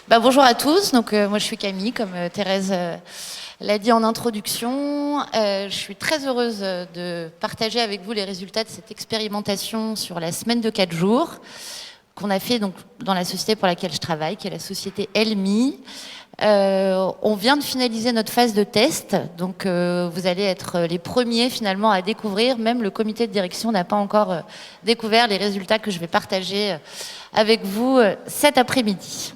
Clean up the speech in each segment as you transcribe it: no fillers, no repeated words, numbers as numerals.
Bonjour à tous, moi je suis Camille, comme Thérèse l'a dit en introduction. Je suis très heureuse de partager avec vous les résultats de cette expérimentation sur la semaine de 4 jours qu'on a fait donc, dans la société pour laquelle je travaille, qui est la société Elmi. On vient de finaliser notre phase de test, donc vous allez être les premiers finalement à découvrir, même le comité de direction n'a pas encore découvert les résultats que je vais partager avec vous cet après-midi.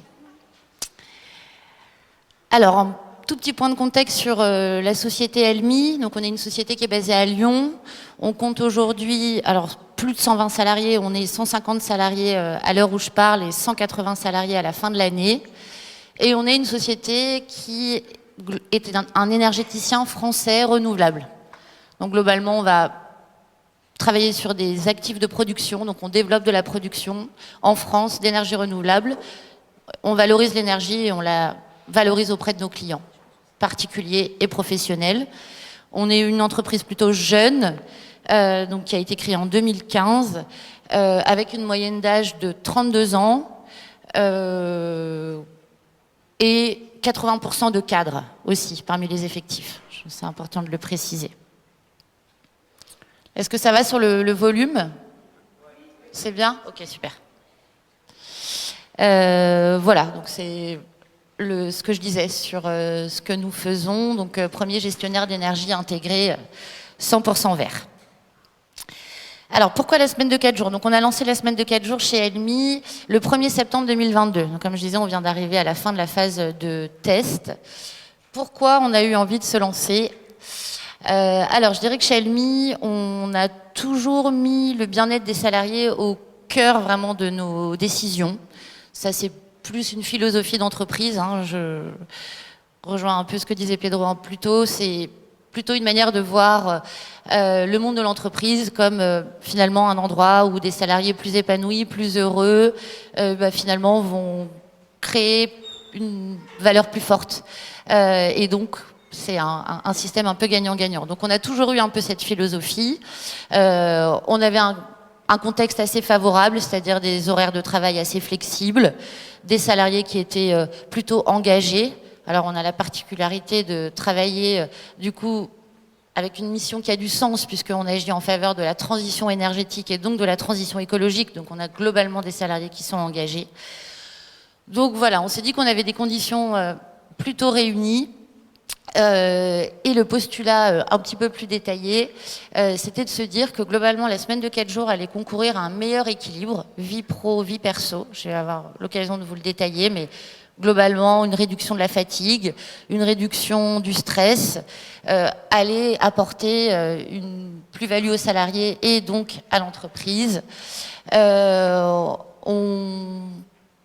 Alors, un tout petit point de contexte sur la société Elmi. Donc, on est une société qui est basée à Lyon. On compte aujourd'hui, plus de 120 salariés. On est 150 salariés à l'heure où je parle et 180 salariés à la fin de l'année. Et on est une société qui est un énergéticien français renouvelable. Donc, globalement, on va travailler sur des actifs de production. Donc, on développe de la production en France d'énergie renouvelable. On valorise l'énergie et on la valorise auprès de nos clients, particuliers et professionnels. On est une entreprise plutôt jeune, donc qui a été créée en 2015, avec une moyenne d'âge de 32 ans et 80% de cadres aussi parmi les effectifs. C'est important de le préciser. Est-ce que ça va sur le volume? C'est bien? Ok, super. Voilà, donc c'est ce que je disais sur ce que nous faisons. Donc, premier gestionnaire d'énergie intégré 100% vert. Alors, pourquoi la semaine de 4 jours? Donc, on a lancé la semaine de 4 jours chez Elmi le 1er septembre 2022. Donc, comme je disais, on vient d'arriver à la fin de la phase de test. Pourquoi on a eu envie de se lancer? Alors, je dirais que chez Elmi, on a toujours mis le bien-être des salariés au cœur vraiment de nos décisions. Ça, c'est plus une philosophie d'entreprise. Je rejoins un peu ce que disait Pedro plus tôt. C'est plutôt une manière de voir le monde de l'entreprise comme finalement un endroit où des salariés plus épanouis, plus heureux, finalement vont créer une valeur plus forte. Et donc, c'est un système un peu gagnant-gagnant. Donc, on a toujours eu un peu cette philosophie. On avait un contexte assez favorable, c'est-à-dire des horaires de travail assez flexibles, des salariés qui étaient plutôt engagés. Alors on a la particularité de travailler du coup avec une mission qui a du sens puisqu'on agit en faveur de la transition énergétique et donc de la transition écologique. Donc on a globalement des salariés qui sont engagés. Donc voilà, on s'est dit qu'on avait des conditions plutôt réunies. Et le postulat un petit peu plus détaillé, c'était de se dire que globalement la semaine de 4 jours allait concourir à un meilleur équilibre, vie pro, vie perso. Je vais avoir l'occasion de vous le détailler, mais globalement une réduction de la fatigue, une réduction du stress, allait apporter une plus-value aux salariés et donc à l'entreprise. On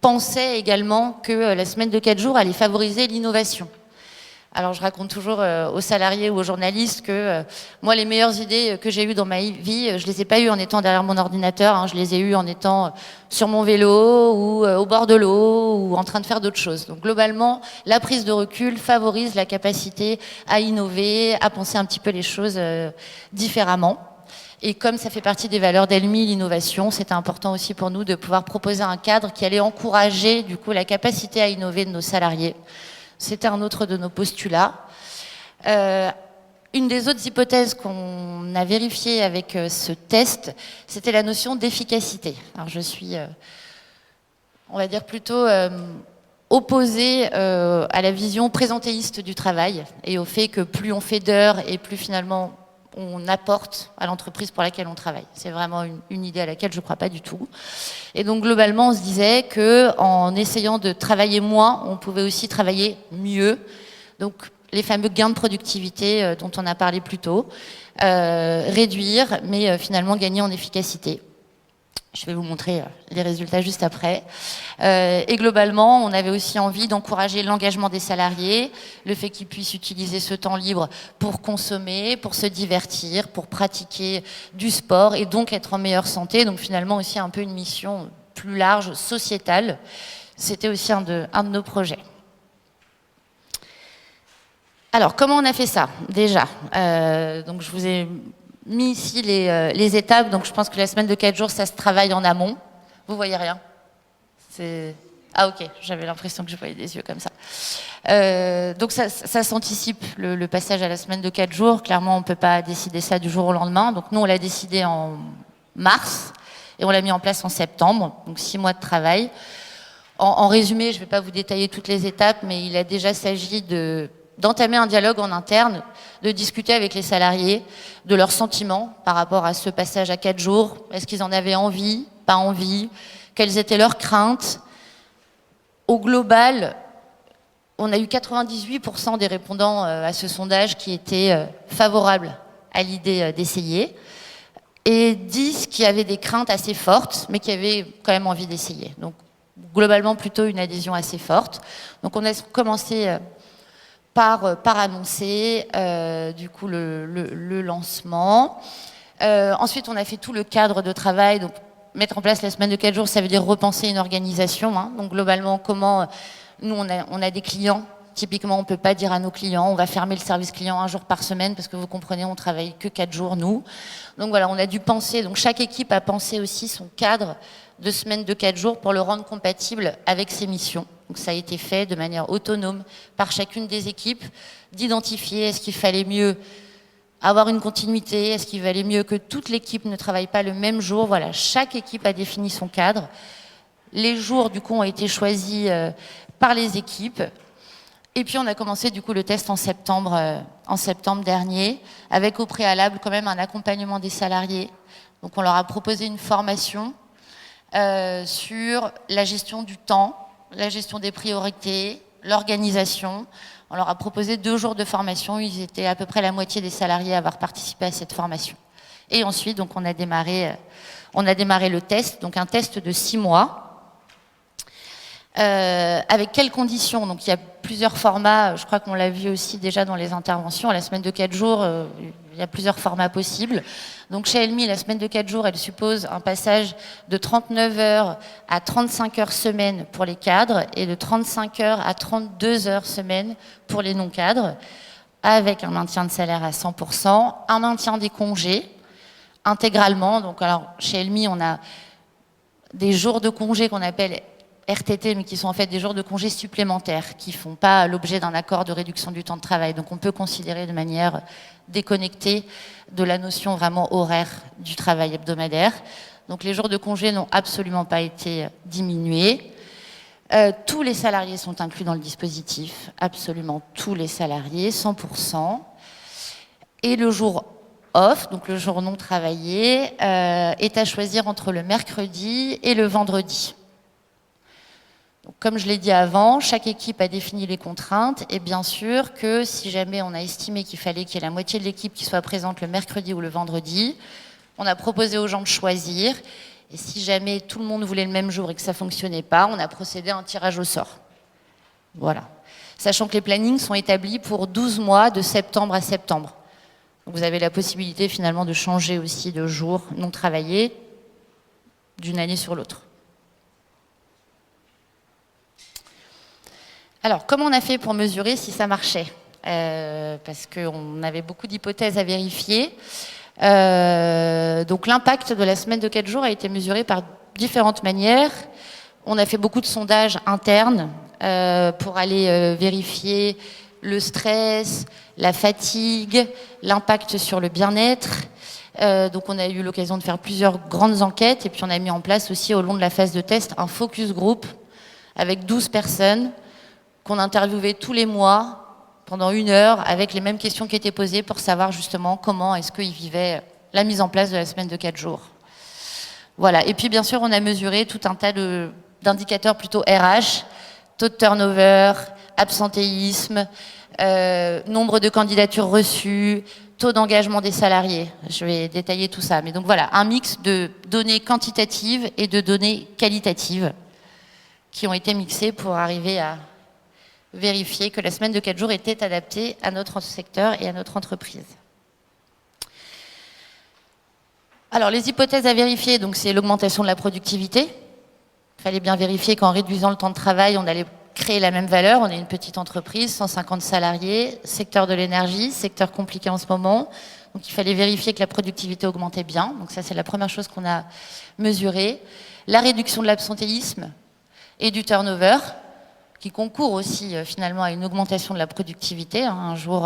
pensait également que la semaine de 4 jours allait favoriser l'innovation. Alors, je raconte toujours aux salariés ou aux journalistes que moi, les meilleures idées que j'ai eues dans ma vie, je les ai pas eues en étant derrière mon ordinateur, je les ai eues en étant sur mon vélo ou au bord de l'eau ou en train de faire d'autres choses. Donc, globalement, la prise de recul favorise la capacité à innover, à penser un petit peu les choses différemment. Et comme ça fait partie des valeurs d'Elmi, l'innovation, c'était important aussi pour nous de pouvoir proposer un cadre qui allait encourager, du coup, la capacité à innover de nos salariés. C'était un autre de nos postulats. Une des autres hypothèses qu'on a vérifiées avec ce test, c'était la notion d'efficacité. Alors je suis, on va dire plutôt opposée à la vision présentéiste du travail et au fait que plus on fait d'heures et plus finalement on apporte à l'entreprise pour laquelle on travaille. C'est vraiment une idée à laquelle je ne crois pas du tout. Et donc globalement, on se disait qu'en essayant de travailler moins, on pouvait aussi travailler mieux. Donc les fameux gains de productivité dont on a parlé plus tôt, réduire, mais finalement gagner en efficacité. Je vais vous montrer les résultats juste après. Et globalement, on avait aussi envie d'encourager l'engagement des salariés, le fait qu'ils puissent utiliser ce temps libre pour consommer, pour se divertir, pour pratiquer du sport et donc être en meilleure santé. Donc finalement aussi un peu une mission plus large, sociétale. C'était aussi un de nos projets. Alors, comment on a fait ça, déjà? Donc je vous ai mis ici les étapes, donc je pense que la semaine de 4 jours, ça se travaille en amont. Vous voyez rien? C'est Ah ok, j'avais l'impression que je voyais des yeux comme ça. Donc ça s'anticipe, le passage à la semaine de 4 jours. Clairement, on ne peut pas décider ça du jour au lendemain. Donc nous, on l'a décidé en mars et on l'a mis en place en septembre. Donc 6 mois de travail. En résumé, je ne vais pas vous détailler toutes les étapes, mais il a déjà s'agi d'entamer un dialogue en interne, de discuter avec les salariés de leurs sentiments par rapport à ce passage à 4 jours. Est-ce qu'ils en avaient envie, pas envie? Quelles étaient leurs craintes? Au global, on a eu 98% des répondants à ce sondage qui étaient favorables à l'idée d'essayer et 10 qui avaient des craintes assez fortes, mais qui avaient quand même envie d'essayer. Donc, globalement, plutôt une adhésion assez forte. Donc, on a commencé par annoncer du coup le lancement. Ensuite, on a fait tout le cadre de travail. Donc, mettre en place la semaine de 4 jours, ça veut dire repenser une organisation. Hein. Donc, globalement, comment nous, on a des clients. Typiquement, on ne peut pas dire à nos clients, on va fermer le service client 1 jour par semaine parce que vous comprenez, on travaille que 4 jours, nous. Donc voilà, on a dû penser. Donc, chaque équipe a pensé aussi son cadre de semaine de 4 jours pour le rendre compatible avec ses missions. Donc, ça a été fait de manière autonome par chacune des équipes, d'identifier est-ce qu'il fallait mieux avoir une continuité, est-ce qu'il valait mieux que toute l'équipe ne travaille pas le même jour. Voilà, chaque équipe a défini son cadre. Les jours, du coup, ont été choisis par les équipes. Et puis, on a commencé, du coup, le test en septembre dernier, avec au préalable quand même un accompagnement des salariés. Donc, on leur a proposé une formation sur la gestion du temps, la gestion des priorités, l'organisation. On leur a proposé 2 jours de formation. Ils étaient à peu près la moitié des salariés à avoir participé à cette formation. Et ensuite, donc, on a démarré le test, donc un test de 6 mois. Avec quelles conditions? Donc il y a plusieurs formats, je crois qu'on l'a vu aussi déjà dans les interventions. À la semaine de 4 jours, il y a plusieurs formats possibles. Donc chez Elmi, la semaine de 4 jours, elle suppose un passage de 39 heures à 35 heures semaine pour les cadres et de 35 heures à 32 heures semaine pour les non-cadres, avec un maintien de salaire à 100%, un maintien des congés intégralement. Donc alors chez Elmi, on a des jours de congés qu'on appelle RTT, mais qui sont en fait des jours de congés supplémentaires, qui ne font pas l'objet d'un accord de réduction du temps de travail. Donc on peut considérer de manière déconnectée de la notion vraiment horaire du travail hebdomadaire. Donc les jours de congés n'ont absolument pas été diminués. Tous les salariés sont inclus dans le dispositif, absolument tous les salariés, 100%. Et le jour off, donc le jour non travaillé, est à choisir entre le mercredi et le vendredi. Donc, comme je l'ai dit avant, chaque équipe a défini les contraintes et bien sûr que si jamais on a estimé qu'il fallait qu'il y ait la moitié de l'équipe qui soit présente le mercredi ou le vendredi, on a proposé aux gens de choisir et si jamais tout le monde voulait le même jour et que ça ne fonctionnait pas, on a procédé à un tirage au sort. Voilà. Sachant que les plannings sont établis pour 12 mois de septembre à septembre. Donc, vous avez la possibilité finalement de changer aussi de jour non travaillé d'une année sur l'autre. Alors, comment on a fait pour mesurer si ça marchait? Parce qu'on avait beaucoup d'hypothèses à vérifier. Donc, l'impact de la semaine de 4 jours a été mesuré par différentes manières. On a fait beaucoup de sondages internes pour aller vérifier le stress, la fatigue, l'impact sur le bien-être. Donc, on a eu l'occasion de faire plusieurs grandes enquêtes et puis on a mis en place aussi au long de la phase de test un focus group avec 12 personnes qu'on interviewait tous les mois pendant 1 heure avec les mêmes questions qui étaient posées pour savoir justement comment est-ce qu'ils vivaient la mise en place de la semaine de 4 jours. Voilà. Et puis bien sûr, on a mesuré tout un tas d'indicateurs plutôt RH, taux de turnover, absentéisme, nombre de candidatures reçues, taux d'engagement des salariés. Je vais détailler tout ça. Mais donc voilà, un mix de données quantitatives et de données qualitatives qui ont été mixées pour arriver à vérifier que la semaine de 4 jours était adaptée à notre secteur et à notre entreprise. Alors, les hypothèses à vérifier, donc c'est l'augmentation de la productivité. Il fallait bien vérifier qu'en réduisant le temps de travail, on allait créer la même valeur. On est une petite entreprise, 150 salariés, secteur de l'énergie, secteur compliqué en ce moment. Donc, il fallait vérifier que la productivité augmentait bien. Donc, ça, c'est la première chose qu'on a mesurée. La réduction de l'absentéisme et du turnover, qui concourt aussi finalement à une augmentation de la productivité. Un jour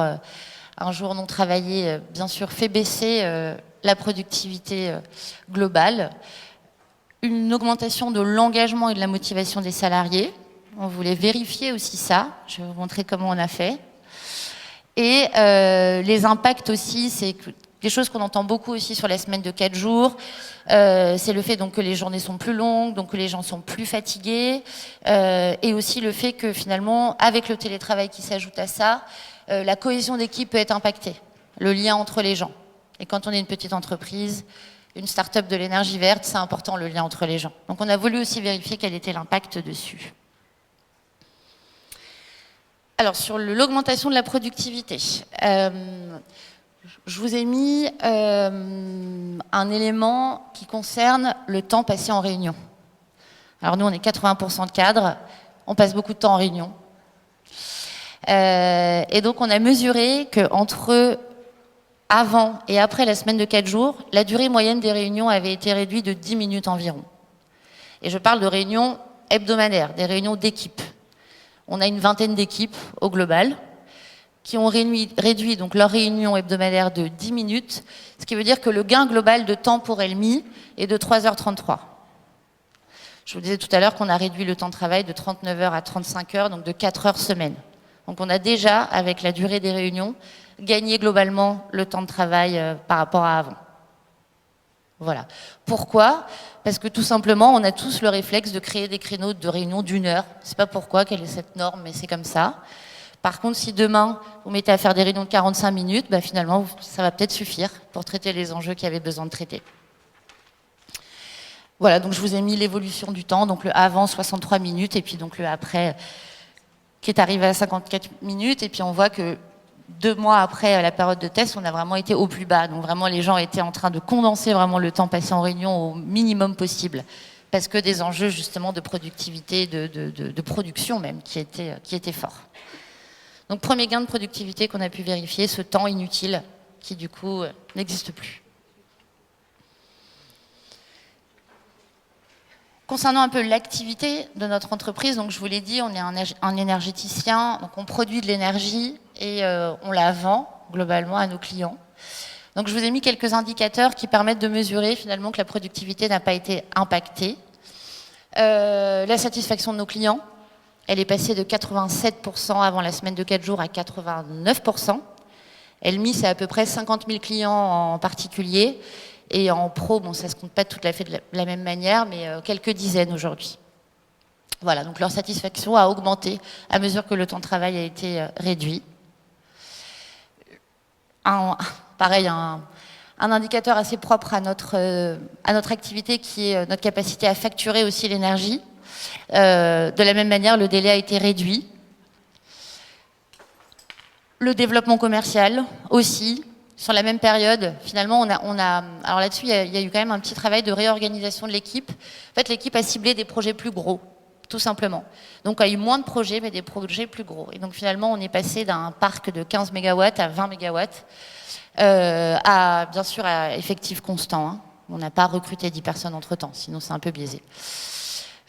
non travaillé, bien sûr, fait baisser la productivité globale. Une augmentation de l'engagement et de la motivation des salariés. On voulait vérifier aussi ça. Je vais vous montrer comment on a fait. Et les impacts aussi, c'est des choses qu'on entend beaucoup aussi sur la semaine de 4 jours. C'est le fait donc que les journées sont plus longues, donc que les gens sont plus fatigués. Et aussi le fait que finalement, avec le télétravail qui s'ajoute à ça, la cohésion d'équipe peut être impactée. Le lien entre les gens. Et quand on est une petite entreprise, une start-up de l'énergie verte, c'est important le lien entre les gens. Donc on a voulu aussi vérifier quel était l'impact dessus. Alors sur l'augmentation de la productivité, je vous ai mis un élément qui concerne le temps passé en réunion. Alors nous on est 80% de cadres, on passe beaucoup de temps en réunion. Et donc on a mesuré qu'entre avant et après la semaine de 4 jours, la durée moyenne des réunions avait été réduite de 10 minutes environ. Et je parle de réunions hebdomadaires, des réunions d'équipe. On a une vingtaine d'équipes au global qui ont réduit donc leur réunion hebdomadaire de 10 minutes, ce qui veut dire que le gain global de temps pour Elmi est de 3h33. Je vous disais tout à l'heure qu'on a réduit le temps de travail de 39 heures à 35 heures, donc de 4 heures semaine. Donc on a déjà, avec la durée des réunions, gagné globalement le temps de travail par rapport à avant. Voilà. Pourquoi ? Parce que tout simplement, on a tous le réflexe de créer des créneaux de réunion d'1 heure. Je ne sais pas pourquoi, quelle est cette norme, mais c'est comme ça. Par contre, si demain, vous mettez à faire des réunions de 45 minutes, bah finalement, ça va peut-être suffire pour traiter les enjeux qu'il y avait besoin de traiter. Voilà, donc je vous ai mis l'évolution du temps, donc le avant 63 minutes, et puis donc le après qui est arrivé à 54 minutes, et puis on voit que 2 mois après la période de test, on a vraiment été au plus bas. Donc vraiment, les gens étaient en train de condenser vraiment le temps passé en réunion au minimum possible. Parce que des enjeux justement de productivité, de production même, qui étaient forts. Donc premier gain de productivité qu'on a pu vérifier, ce temps inutile qui du coup n'existe plus. Concernant un peu l'activité de notre entreprise, donc je vous l'ai dit, on est un énergéticien, donc on produit de l'énergie et on la vend globalement à nos clients. Donc je vous ai mis quelques indicateurs qui permettent de mesurer finalement que la productivité n'a pas été impactée. La satisfaction de nos clients, elle est passée de 87% avant la semaine de 4 jours à 89%. Elmi, c'est à peu près 50 000 clients en particulier. Et en pro, bon, ça ne se compte pas tout à fait de la même manière, mais quelques dizaines aujourd'hui. Voilà, donc leur satisfaction a augmenté à mesure que le temps de travail a été réduit. Pareil, un indicateur assez propre à notre activité qui est notre capacité à facturer aussi l'énergie. De la même manière, le délai a été réduit. Le développement commercial aussi. Sur la même période, finalement, alors là-dessus, il y a eu quand même un petit travail de réorganisation de l'équipe. En fait, l'équipe a ciblé des projets plus gros, tout simplement. Donc, il y a eu moins de projets, mais des projets plus gros. Et donc, finalement, on est passé d'un parc de 15 MW à 20 MW, bien sûr, à effectif constant. Hein. On n'a pas recruté 10 personnes entre-temps, sinon c'est un peu biaisé.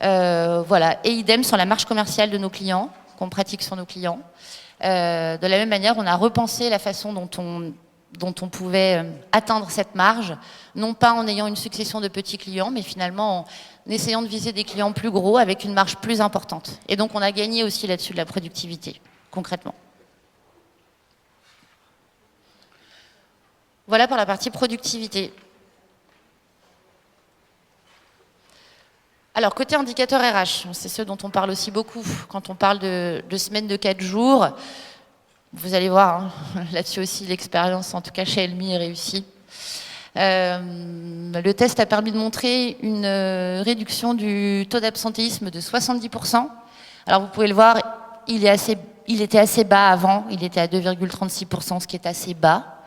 Voilà. Et idem sur la marge commerciale de nos clients, qu'on pratique sur nos clients. De la même manière, on a repensé la façon dont on pouvait atteindre cette marge, non pas en ayant une succession de petits clients, mais finalement en essayant de viser des clients plus gros avec une marge plus importante. Et donc on a gagné aussi là-dessus de la productivité, concrètement. Voilà pour la partie productivité. Alors, côté indicateur RH, c'est ce dont on parle aussi beaucoup quand on parle de semaines de 4 jours. Vous allez voir, hein, là-dessus aussi, l'expérience, en tout cas chez Elmi, est réussie. Le test a permis de montrer une réduction du taux d'absentéisme de 70%. Alors, vous pouvez le voir, il était assez bas avant, il était à 2,36%, ce qui est assez bas.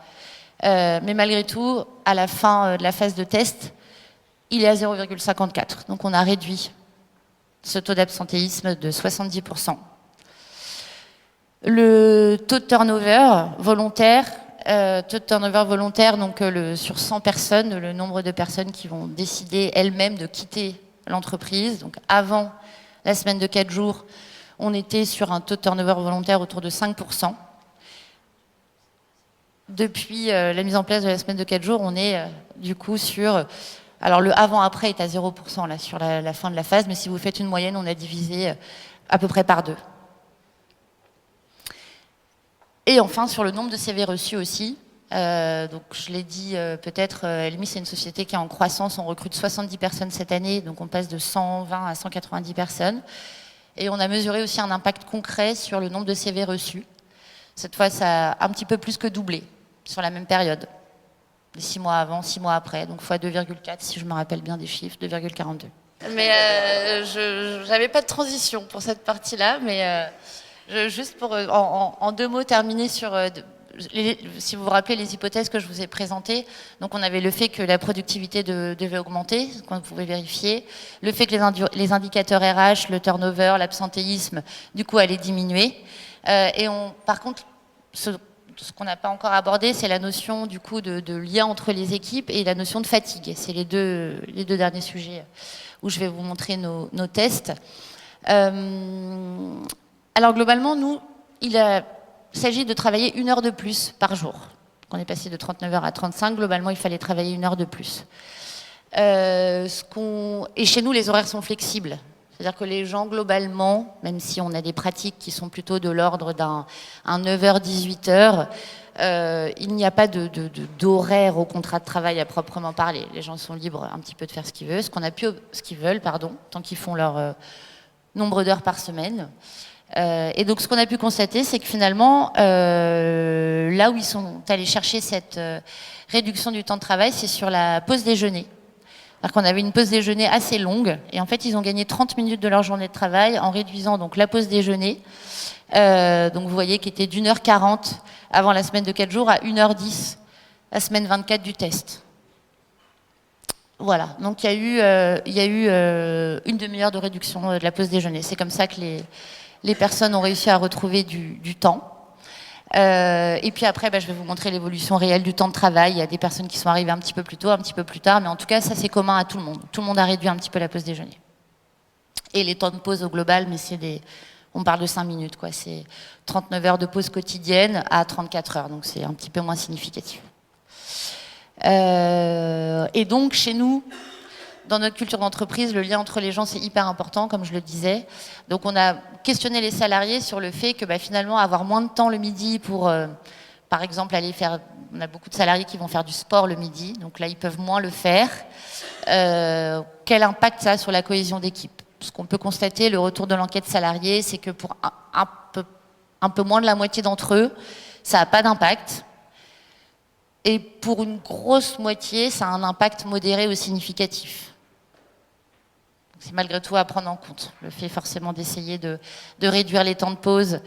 Mais malgré tout, à la fin de la phase de test, il est à 0,54. Donc, on a réduit ce taux d'absentéisme de 70%. Le taux de turnover volontaire, donc sur 100 personnes, le nombre de personnes qui vont décider elles-mêmes de quitter l'entreprise, donc avant la semaine de 4 jours, on était sur un taux de turnover volontaire autour de 5%. Depuis la mise en place de la semaine de 4 jours, on est du coup sur... Alors le avant-après est à 0% là, sur la fin de la phase, mais si vous faites une moyenne, on a divisé à peu près par 2. Et enfin, sur le nombre de CV reçus aussi, donc je l'ai dit peut-être, Elmi, c'est une société qui est en croissance, on recrute 70 personnes cette année, donc on passe de 120 à 190 personnes. Et on a mesuré aussi un impact concret sur le nombre de CV reçus. Cette fois, ça a un petit peu plus que doublé sur la même période. 6 mois avant, 6 mois après, donc x 2,4 si je me rappelle bien des chiffres, 2,42. Mais je n'avais pas de transition pour cette partie-là, mais juste pour en 2 mots terminer sur, si vous vous rappelez les hypothèses que je vous ai présentées, donc on avait le fait que la productivité devait augmenter, qu'on pouvait vérifier, le fait que les indicateurs RH, le turnover, l'absentéisme, du coup allaient diminuer, et par contre, ce qu'on n'a pas encore abordé, c'est la notion du coup de lien entre les équipes et la notion de fatigue. C'est les deux derniers sujets où je vais vous montrer nos tests. Alors globalement, nous, il s'agit de travailler 1 heure de plus par jour. On est passé de 39 heures à 35. Globalement, il fallait travailler 1 heure de plus. Et chez nous, les horaires sont flexibles. C'est-à-dire que les gens, globalement, même si on a des pratiques qui sont plutôt de l'ordre d'un 9h-18h, il n'y a pas d'horaire au contrat de travail à proprement parler. Les gens sont libres un petit peu de faire ce qu'ils veulent, ce qu'ils veulent, tant qu'ils font leur nombre d'heures par semaine. Et donc, ce qu'on a pu constater, c'est que finalement, là où ils sont allés chercher cette réduction du temps de travail, c'est sur la pause déjeuner. Alors qu'on avait une pause déjeuner assez longue, et en fait, ils ont gagné 30 minutes de leur journée de travail en réduisant donc la pause déjeuner. Donc, vous voyez qu'il était d'1h40 avant la semaine de 4 jours à 1h10 la semaine 24 du test. Voilà, donc il y a eu une demi-heure de réduction de la pause déjeuner. C'est comme ça que les personnes ont réussi à retrouver du temps. Et puis après, je vais vous montrer l'évolution réelle du temps de travail. Il y a des personnes qui sont arrivées un petit peu plus tôt, un petit peu plus tard, mais en tout cas, ça c'est commun à tout le monde. Tout le monde a réduit un petit peu la pause déjeuner. Et les temps de pause au global, mais on parle de 5 minutes, quoi. C'est 39 heures de pause quotidienne à 34 heures, donc c'est un petit peu moins significatif. Et donc, chez nous, dans notre culture d'entreprise, le lien entre les gens, c'est hyper important, comme je le disais. Donc, on a questionné les salariés sur le fait que finalement, avoir moins de temps le midi pour, par exemple, aller faire... On a beaucoup de salariés qui vont faire du sport le midi, donc là, ils peuvent moins le faire. Quel impact ça a sur la cohésion d'équipe? Ce qu'on peut constater, le retour de l'enquête salariée, c'est que pour un peu moins de la moitié d'entre eux, ça n'a pas d'impact. Et pour une grosse moitié, ça a un impact modéré ou significatif. C'est malgré tout à prendre en compte. Le fait forcément d'essayer de réduire les temps de pause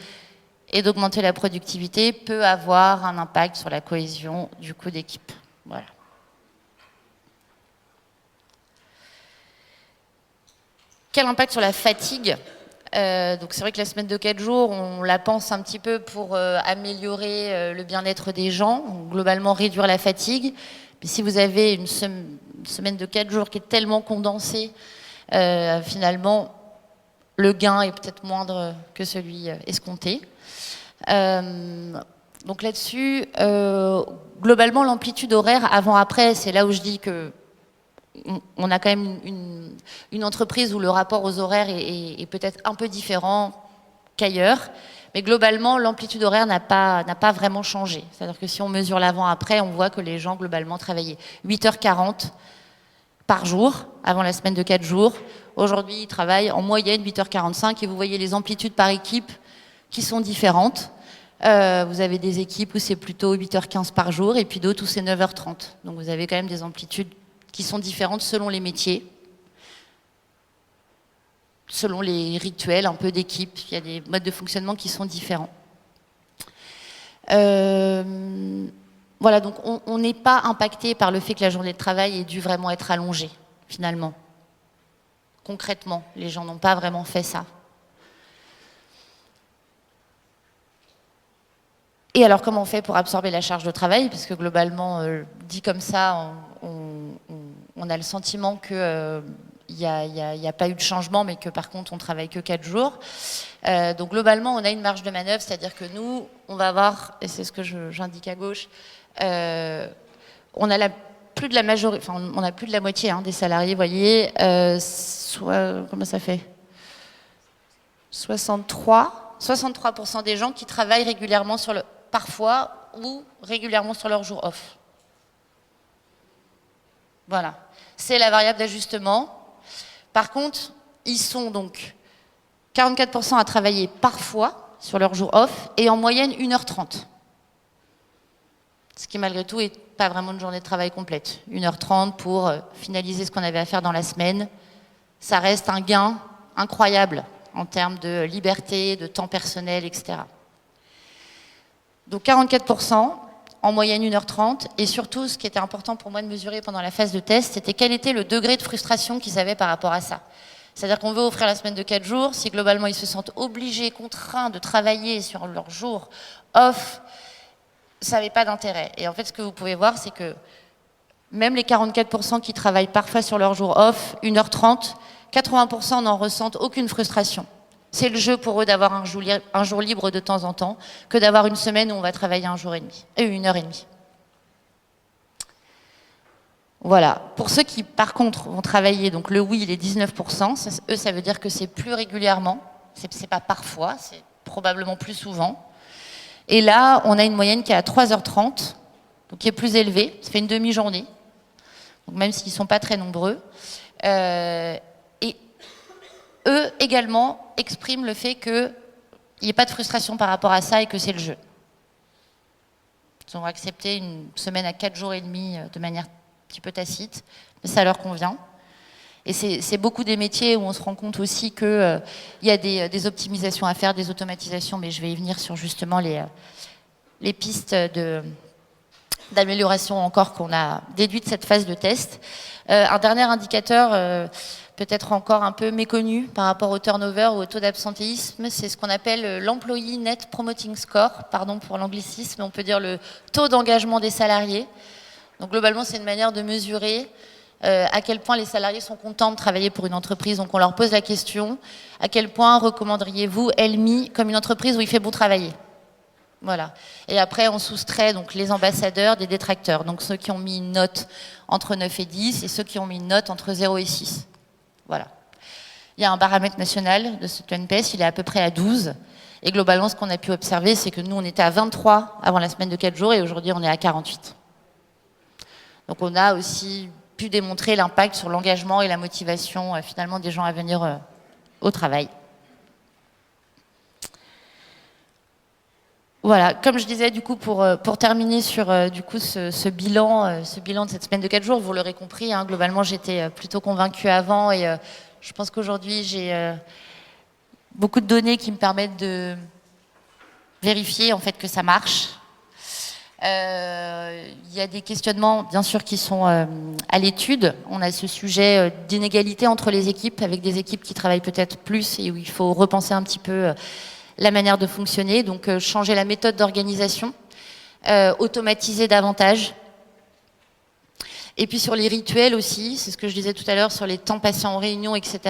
et d'augmenter la productivité peut avoir un impact sur la cohésion du coup d'équipe. Voilà. Quel impact sur la fatigue? Donc c'est vrai que la semaine de 4 jours, on la pense un petit peu pour améliorer le bien-être des gens, globalement réduire la fatigue. Mais si vous avez une semaine de 4 jours qui est tellement condensée, finalement, le gain est peut-être moindre que celui escompté. Donc là-dessus, globalement, l'amplitude horaire avant-après, c'est là où je dis que on a quand même une entreprise où le rapport aux horaires est peut-être un peu différent qu'ailleurs, mais globalement, l'amplitude horaire n'a pas vraiment changé. C'est-à-dire que si on mesure l'avant-après, on voit que les gens, globalement, travaillaient 8h40 par jour, avant la semaine de 4 jours. Aujourd'hui, ils travaillent en moyenne 8h45, et vous voyez les amplitudes par équipe qui sont différentes. Vous avez des équipes où c'est plutôt 8h15 par jour, et puis d'autres où c'est 9h30. Donc vous avez quand même des amplitudes qui sont différentes selon les métiers, selon les rituels un peu d'équipe. Il y a des modes de fonctionnement qui sont différents. Voilà, donc on n'est pas impacté par le fait que la journée de travail ait dû vraiment être allongée, finalement. Concrètement, les gens n'ont pas vraiment fait ça. Et alors, comment on fait pour absorber la charge de travail? Parce que globalement, dit comme ça, on a le sentiment que il n'y a pas eu de changement, mais que par contre, on travaille que 4 jours. Donc globalement, on a une marge de manœuvre, c'est-à-dire que nous, on va avoir, et c'est ce que j'indique à gauche, on a plus de la majorité, enfin, on a plus de la moitié des salariés, vous voyez, comment ça fait 63% des gens qui travaillent régulièrement parfois ou régulièrement sur leur jour off. Voilà, c'est la variable d'ajustement. Par contre, ils sont donc 44% à travailler parfois sur leur jour off et en moyenne 1h30. Ce qui malgré tout n'est pas vraiment une journée de travail complète. 1h30 pour finaliser ce qu'on avait à faire dans la semaine. Ça reste un gain incroyable en termes de liberté, de temps personnel, etc. Donc 44%, en moyenne 1h30. Et surtout, ce qui était important pour moi de mesurer pendant la phase de test, c'était quel était le degré de frustration qu'ils avaient par rapport à ça. C'est-à-dire qu'on veut offrir la semaine de 4 jours. Si globalement ils se sentent obligés, contraints de travailler sur leur jour off, ça n'avait pas d'intérêt. Et en fait, ce que vous pouvez voir, c'est que même les 44% qui travaillent parfois sur leur jour off, 1h30, 80% n'en ressentent aucune frustration. C'est le jeu pour eux d'avoir un jour libre de temps en temps que d'avoir une semaine où on va travailler 1 jour et demi, 1h30. Voilà. Pour ceux qui, par contre, vont travailler, donc le oui, les 19%, ça veut dire que c'est plus régulièrement, c'est pas parfois, c'est probablement plus souvent. Et là, on a une moyenne qui est à 3h30, donc qui est plus élevée, ça fait une demi-journée, donc même s'ils ne sont pas très nombreux. Et eux également expriment le fait qu'il n'y ait pas de frustration par rapport à ça et que c'est le jeu. Ils ont accepté une semaine à 4 jours et demi de manière un petit peu tacite, mais ça leur convient. Et c'est beaucoup des métiers où on se rend compte aussi qu'il y a des optimisations à faire, des automatisations, mais je vais y venir sur justement les pistes d'amélioration encore qu'on a déduites de cette phase de test. Un dernier indicateur, peut-être encore un peu méconnu par rapport au turnover ou au taux d'absentéisme, c'est ce qu'on appelle l'Employee Net Promoting Score, pardon pour l'anglicisme, on peut dire le taux d'engagement des salariés. Donc globalement, c'est une manière de mesurer à quel point les salariés sont contents de travailler pour une entreprise. Donc on leur pose la question, à quel point recommanderiez-vous Elmi comme une entreprise où il fait bon travailler? Voilà. Et après, on soustrait donc les ambassadeurs des détracteurs. Donc ceux qui ont mis une note entre 9 et 10 et ceux qui ont mis une note entre 0 et 6. Voilà. Il y a un baromètre national de ce NPS, il est à peu près à 12. Et globalement, ce qu'on a pu observer, c'est que nous, on était à 23 avant la semaine de 4 jours et aujourd'hui, on est à 48. Donc on a aussi pu démontrer l'impact sur l'engagement et la motivation finalement des gens à venir au travail. Voilà, comme je disais du coup pour terminer sur du coup ce bilan de cette semaine de 4 jours, vous l'aurez compris, globalement j'étais plutôt convaincue avant et je pense qu'aujourd'hui j'ai beaucoup de données qui me permettent de vérifier en fait que ça marche. Il y a des questionnements, bien sûr, qui sont à l'étude. On a ce sujet d'inégalité entre les équipes, avec des équipes qui travaillent peut-être plus et où il faut repenser un petit peu la manière de fonctionner. Donc, changer la méthode d'organisation, automatiser davantage. Et puis sur les rituels aussi, c'est ce que je disais tout à l'heure, sur les temps passés en réunion, etc.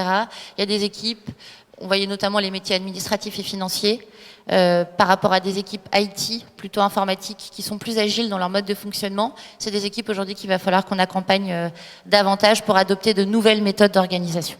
Il y a des équipes, on voyait notamment les métiers administratifs et financiers, par rapport à des équipes IT, plutôt informatiques, qui sont plus agiles dans leur mode de fonctionnement. C'est des équipes aujourd'hui qu'il va falloir qu'on accompagne davantage pour adopter de nouvelles méthodes d'organisation.